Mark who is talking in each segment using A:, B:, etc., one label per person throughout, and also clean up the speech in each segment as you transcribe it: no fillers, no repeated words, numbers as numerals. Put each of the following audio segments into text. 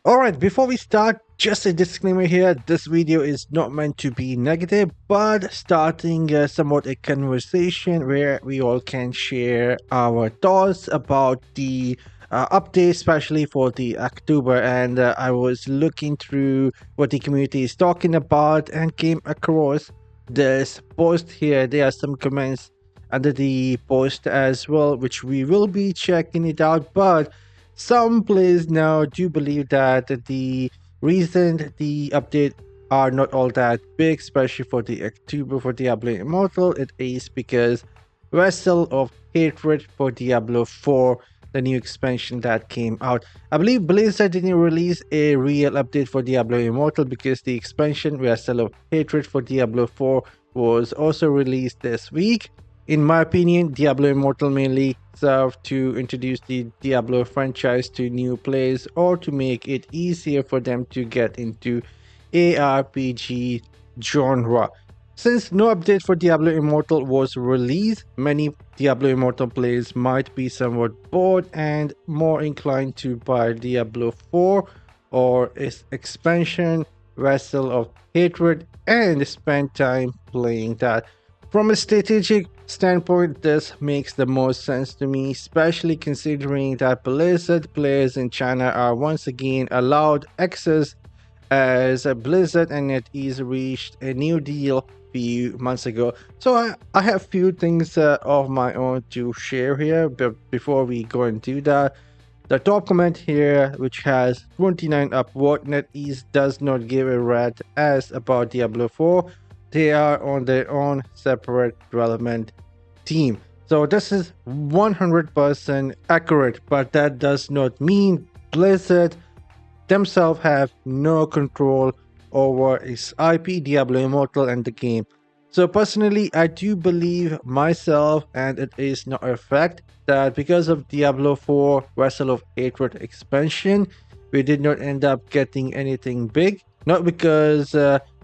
A: Alright, before we start, just a disclaimer here. This video is not meant to be negative, but starting somewhat a conversation where we all can share our thoughts about the update, especially for the October. And I was looking through what the community is talking about and came across this post here. There are some comments under the post as well, which we will be checking it out. But some players now do believe that the reason the update are not all that big, especially for the October for Diablo Immortal, it is because Vessel of Hatred for Diablo 4, the new expansion that came out. I believe Blizzard didn't release a real update for Diablo Immortal because the expansion Vessel of Hatred for Diablo 4 was also released this week. In my opinion, Diablo Immortal mainly served to introduce the Diablo franchise to new players or to make it easier for them to get into ARPG genre. Since no update for Diablo Immortal was released, many Diablo Immortal players might be somewhat bored and more inclined to buy Diablo 4 or its expansion, Vessel of Hatred, and spend time playing that. From a strategic standpoint, this makes the most sense to me, especially considering that Blizzard players in China are once again allowed access as Blizzard and NetEase reached a new deal few months ago. So I have few things of my own to share here, but before we go and do that, the top comment here, which has 29 upvote, NetEase does not give a rat ass about Diablo 4. They are on their own separate development team. So this is 100% accurate, but that does not mean Blizzard themselves have no control over its IP, Diablo Immortal, and the game. So personally, I do believe myself, and it is not a fact, that because of Diablo 4 Vessel of Hatred expansion, we did not end up getting anything big. Not because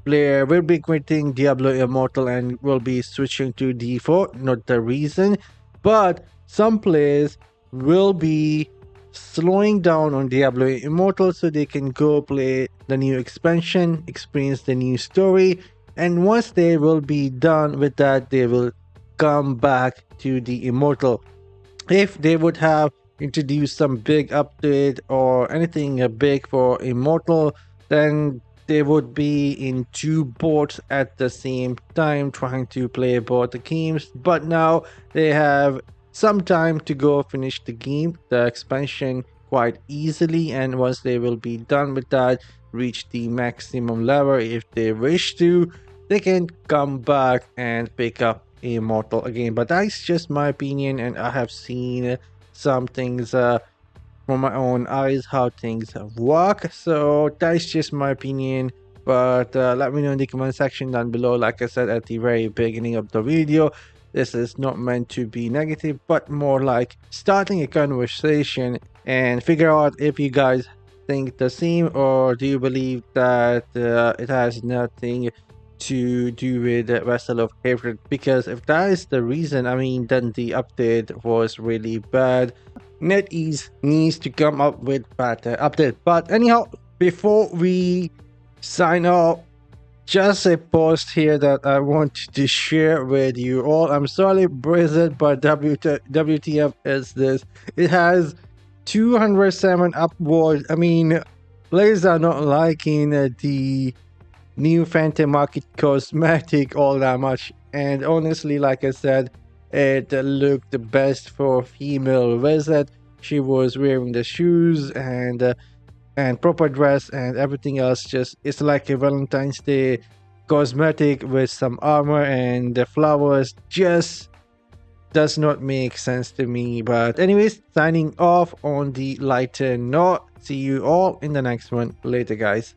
A: player will be quitting Diablo Immortal and will be switching to D4, not the reason, but some players will be slowing down on Diablo Immortal so they can go play the new expansion, experience the new story, and once they will be done with that, they will come back to the Immortal. If they would have introduced some big update or anything big for Immortal, then they would be in two boats at the same time trying to play both the games. But now they have some time to go finish the game, the expansion, quite easily, and once they will be done with that, reach the maximum level if they wish to, they can come back and pick up Immortal again. But that's just my opinion, and I have seen some things from my own eyes how things work. So that's just my opinion. But let me know in the comment section down below. Like I said at the very beginning of the video, this is not meant to be negative, but more like starting a conversation and figure out if you guys think the same, or do you believe that it has nothing to do with the Vessel of Hatred? Because if that is the reason, I mean, then the update was really bad. NetEase needs to come up with better update. But anyhow, before we sign off, just a post here that I want to share with you all. I'm sorry, Blizzard, but WTF is this? It has 207 upvotes. I mean, players are not liking the new Phantom Market cosmetic all that much. And honestly, like I said, it looked the best for female wizard. She was wearing the shoes and proper dress and everything else. Just it's like a Valentine's Day cosmetic with some armor and the flowers. Just does not make sense to me. But anyways, signing off on the lighter note. See you all in the next one. Later, guys.